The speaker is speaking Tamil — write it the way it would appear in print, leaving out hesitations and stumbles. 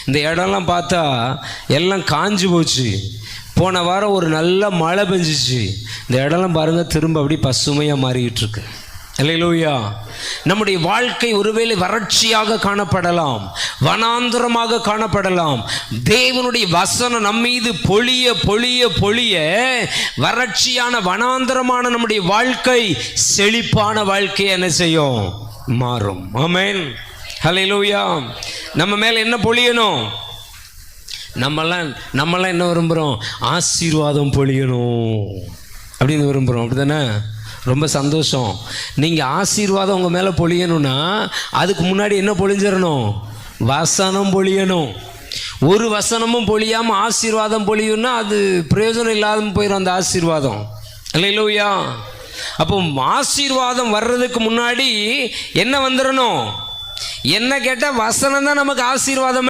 இந்த இடம்லாம் பார்த்தா எல்லாம் காஞ்சு போச்சு. போன வாரம் ஒரு நல்ல மழை பெஞ்சிச்சு. இந்த இடம்லாம் பாருங்கள் திரும்ப அப்படி பசுமையாக மாறிக்கிட்டு இருக்கு. அல்லேலூயா. நம்முடைய வாழ்க்கை ஒருவேளை வறட்சியாக காணப்படலாம், வனாந்தரமாக காணப்படலாம். தேவனுடைய வசனம் நம்மீது பொழிய பொழிய பொழிய வறட்சியான வனாந்தரமான நம்முடைய வாழ்க்கை செழிப்பான வாழ்க்கை என்ன செய்யும்? மாறும். ஆமென். அல்லேலூயா. நம்ம மேல என்ன பொழியணும்? நம்மெல்லாம் என்ன விரும்புகிறோம்? ஆசீர்வாதம் பொழியணும் அப்படின்னு விரும்புகிறோம். அப்படி தானே? ரொம்ப சந்தோஷம். நீங்கள் ஆசீர்வாதம் உங்கள் மேலே பொழியணும்னா அதுக்கு முன்னாடி என்ன பொழிஞ்சிடணும்? வசனம் பொழியணும். ஒரு வசனமும் பொழியாமல் ஆசீர்வாதம் பொழியும்னா அது பிரயோஜனம் இல்லாமல் போயிடும் அந்த ஆசீர்வாதம். அல்லேலூயா. அப்போ ஆசீர்வாதம் வர்றதுக்கு முன்னாடி என்ன வந்துடணும்? என்ன கேட்டால் வசனம் தான் நமக்கு ஆசீர்வாதம்.